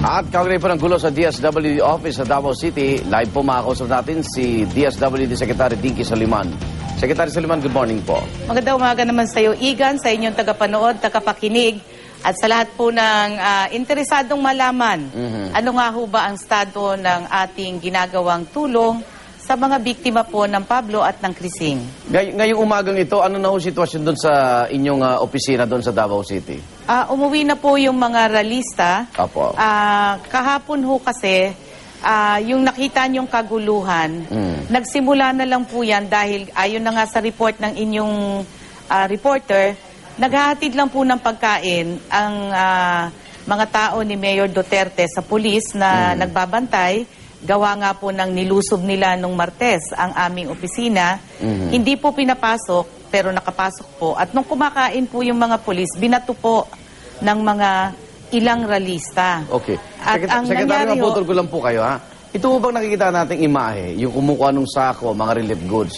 At kaugnay po ng gulo sa DSWD office sa Davao City, live po makakausap natin si DSWD Secretary Dinky Soliman. Secretary Soliman, good morning po. Magandang umaga naman sa iyo, Igan, sa inyong tagapanood, tagapakinig, at sa lahat po ng interesadong malaman. Ano nga ho ba ang estado ng ating ginagawang tulong sa mga biktima po ng Pablo at ng Krising? Ngayong umagang ito, ano na ho sitwasyon doon sa inyong opisina doon sa Davao City? Umuwi na po yung mga realista. Apo. Kahapon ho kasi, yung nakita niyong kaguluhan, nagsimula na lang po yan dahil ayon na nga sa report ng inyong reporter, naghahatid lang po ng pagkain ang mga tao ni Mayor Duterte sa pulis na nagbabantay. Gawa nga po ng nilusob nila nung Martes ang aming opisina. Hindi po pinapasok, pero nakapasok po. At nung kumakain po yung mga pulis, binato po ng mga ilang realista. Okay. At ang Secretary, nangyari maputol ko lang po kayo, ha? Ito ho bang nakikita nating imahe, yung kumukuha ng sako, mga relief goods,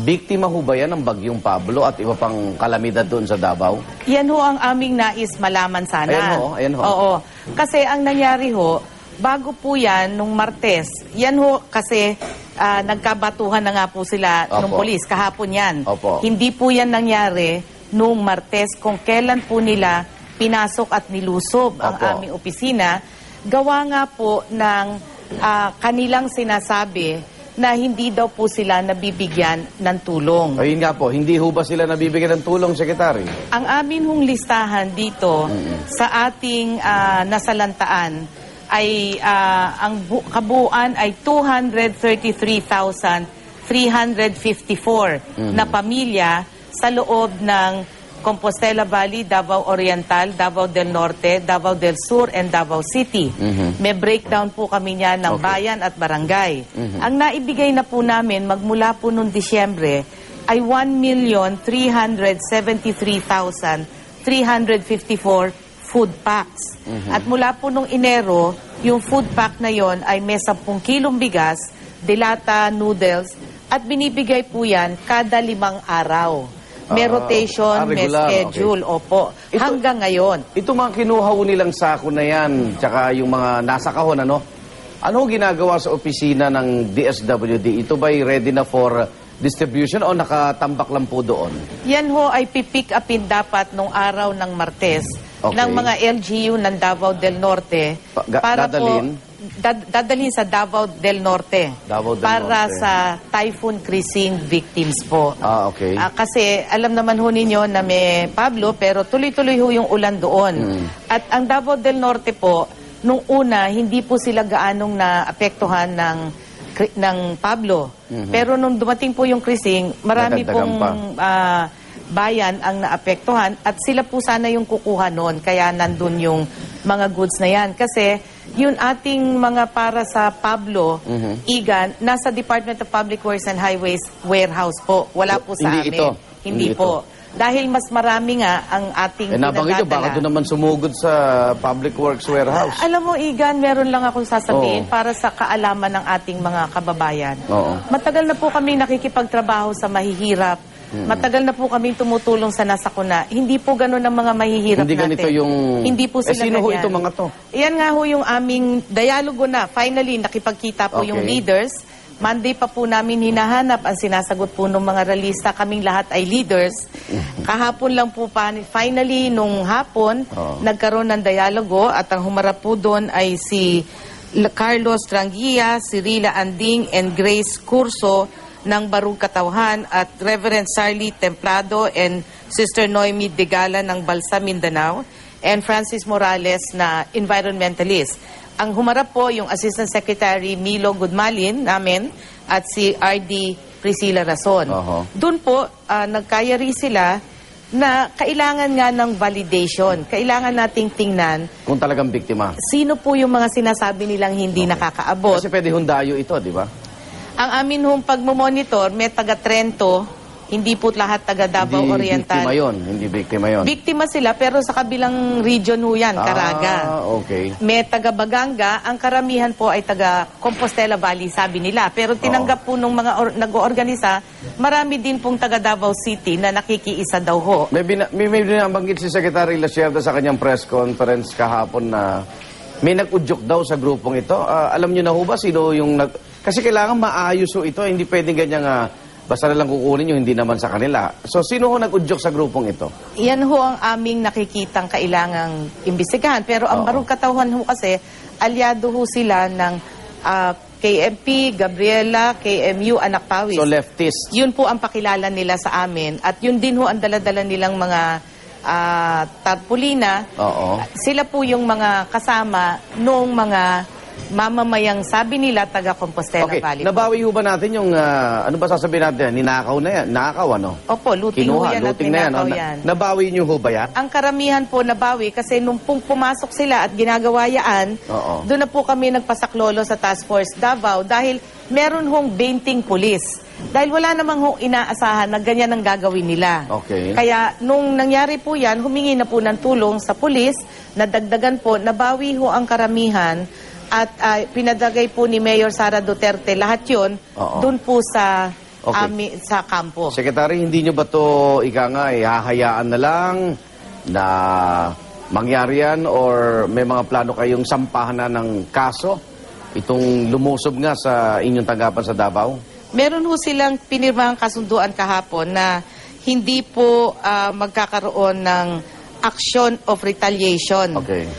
biktima ho ba yan ng bagyong Pablo at iba pang kalamidad doon sa Davao? Yan ho ang aming nais malaman sana. Ayan ho. Oo. Kasi ang nangyari ho, bago po yan, nung Martes, yan ho kasi nagkabatuhan na nga po sila nung polis, kahapon yan. Opo. Hindi po yan nangyari nung Martes kung kailan po nila pinasok at nilusob ang aming opisina. Gawa nga po ng kanilang sinasabi na hindi daw po sila nabibigyan ng tulong. Ayun nga po, hindi ho ba sila nabibigyan ng tulong, Secretary? Ang amin hong listahan dito sa ating nasalantaan ay ang kabuuan ay 233,354 na pamilya sa loob ng Compostela Valley, Davao Oriental, Davao del Norte, Davao del Sur, and Davao City. May breakdown po kami niyan ng bayan at barangay. Ang naibigay na po namin magmula po noong Disyembre ay 1,373,354 food packs. At mula po nung Enero, yung food pack na yon ay may 10 kilong bigas, dilata, noodles, at binibigay po yan kada 5 araw. May rotation, may schedule, opo. Hanggang ngayon. Ito mga kinuha ho nilang sako na yan, tsaka yung mga nasa kahon, ano? Ano ginagawa sa opisina ng DSWD? Ito ba'y ready na for distribution o nakatambak lang po doon? Yan ho ay pipick upin dapat nung araw ng Martes ng mga LGU ng Davao del Norte para dadalhin? Dadalhin sa Davao del Norte para sa Typhoon Krising victims po. Okay. Kasi alam naman ho ninyo na may Pablo pero tuloy-tuloy ho yung ulan doon. At ang Davao del Norte po, nung una hindi po sila gaanong naapektuhan ng Pablo. Pero nung dumating po yung Krising, marami pong bayan ang naapektuhan at sila po sana yung kukuha noon. Kaya nandun yung mga goods na yan. Kasi yun ating mga para sa Pablo, Igan, nasa Department of Public Works and Highways warehouse po. Wala po sa amin. Hindi po. Dahil mas marami nga ang ating pinadadala. Baka doon naman sumugod sa Public Works warehouse. Alam mo, Igan, meron lang akong sasabihin para sa kaalaman ng ating mga kababayan. Matagal na po kami nakikipagtrabaho sa mahihirap. Matagal na po kami tumutulong sa nasakuna. Hindi po gano'n ang mga mahihirap natin. Hindi ganito yung... Hindi po sila sino ho ito mga to? Yan nga ho yung aming dialogo na. Finally, nakipagkita po yung leaders. Monday pa po namin hinahanap ang sinasagot po ng mga realista. Kaming lahat ay leaders. Kahapon lang po finally, nung hapon, nagkaroon ng dialogo at ang humarap po doon ay si Carlos Tranguia, si Rila Anding, and Grace Curso ng Barug Katauhan at Reverend Sarly Templado and Sister Noemi Degala ng Balsa, Mindanao, and Francis Morales na environmentalist. Ang humarap po yung Assistant Secretary Milo Gudmalin namin at si RD Priscilla Rason. Doon po, nagkayari sila na kailangan nga ng validation. Kailangan nating tingnan kung talagang biktima. Sino po yung mga sinasabi nilang hindi nakakaabot. Kasi pwede hundayo ito, di ba? Ang amin hong pagmumonitor, may taga-Trento, hindi po lahat taga Davao Oriental. Hindi biktima yun. Biktima sila, pero sa kabilang region ho yan, Caraga. Okay. May taga Baganga, ang karamihan po ay taga Compostela Valley, sabi nila. Pero tinanggap po nung mga nag-oorganisa, marami din pong taga Davao City na nakikiisa daw ho. May binabanggit si Secretary Lacerda sa kanyang press conference kahapon na May nag-udyok daw sa grupong ito. Alam niyo na ho ba sino yung Kasi kailangan maayos ho ito. Hindi pwedeng ganyan basta na lang kukunin yung hindi naman sa kanila. So, sino ho nag-udyok sa grupong ito? Yan ho ang aming nakikitang kailangang imbestigahan. Pero ang Oo. Barong Katawan ho kasi, alyado ho sila ng KMP, Gabriela, KMU, Anak Pawis. So, leftist. Yun po ang pakilala nila sa amin. At yun din ho ang daladala nilang mga tarpulina. Oo. Sila po yung mga kasama noong mga mamamayang sabi nila taga Compostela Okay, Valley. nabawi ho ba natin yung, ano ba sasabihin natin? Ninakaw na yan. Nakakaw, ano? Opo, looting ho Kinuha, yan at looting na yan. ninakaw no? yan. Nabawi niyo ho ba yan? Ang karamihan po nabawi kasi nung pumasok sila at ginagawa yaan, Oo. doon na po kami nagpasaklolo sa Task Force Davao dahil meron hong 20 pulis. Dahil wala namang hong inaasahan na ganyan ang gagawin nila. Okay. Kaya nung nangyari po yan, humingi na po ng tulong sa pulis, nadagdagan po, nabawi ho ang karamihan at pinadagay po ni Mayor Sara Duterte lahat yun Oo. doon po sa Okay. sa kampo. Secretary, hindi nyo ba to hahayaan na lang na mangyari yan or may mga plano kayong sampahan na ng kaso? Itong lumusob nga sa inyong tanggapan sa Davao? Meron ho silang pinirmahang kasunduan kahapon na hindi po magkakaroon ng action of retaliation. Okay.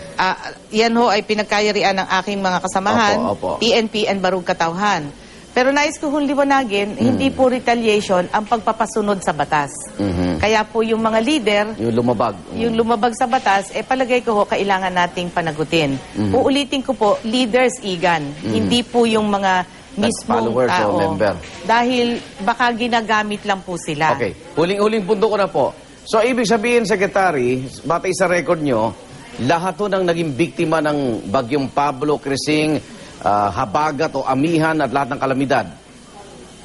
Yan ho ay pinagkayarian ng aking mga kasamahan, Opo, opo. PNP and Barong Katawhan. Pero nais ko hong liwanagin, hindi po retaliation ang pagpapasunod sa batas. Mhm. Kaya po yung mga leader, Yung lumabag. yung lumabag sa batas, palagay ko ho, kailangan nating panagutin. Uulitin ko po, leaders, Igan. Hindi po yung mga mismong followers o tao. member. Dahil baka ginagamit lang po sila. Okay. Huling-huling punto ko na po. So, ibig sabihin, Secretary, batay sa record nyo, lahat to ng naging biktima ng Bagyong Pablo, Crising, Habagat o Amihan at lahat ng kalamidad,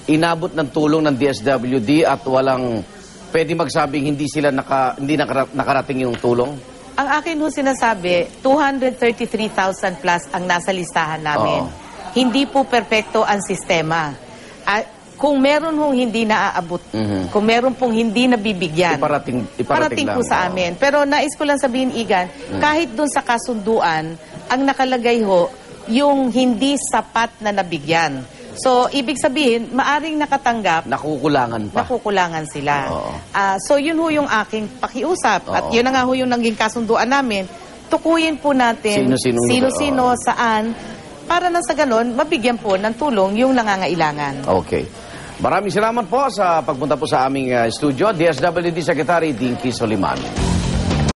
inabot ng tulong ng DSWD at walang pwede magsabing hindi sila nakarating yung tulong? Ang akin ho sinasabi, 233,000 plus ang nasa listahan namin. Oo. Hindi po perpekto ang sistema. Kung meron hong hindi naaabot, kung meron pong hindi nabibigyan, Iparating po lang. sa Oo. amin. Pero nais ko lang sabihin, Igan, kahit dun sa kasunduan, ang nakalagay ho, yung hindi sapat na nabigyan. So, ibig sabihin, maaring nakatanggap, Nakukulangan pa. nakukulangan sila. Oo. So, yun ho yung aking pakiusap. At Oo. yun na nga ho yung naging kasunduan namin. Tukuyin po natin sino-sino, saan, para na sa ganon, mabigyan po ng tulong yung nangangailangan. Okay. Maraming salamat po sa pagpunta po sa aming studio. DSWD Secretary Dinky Soliman.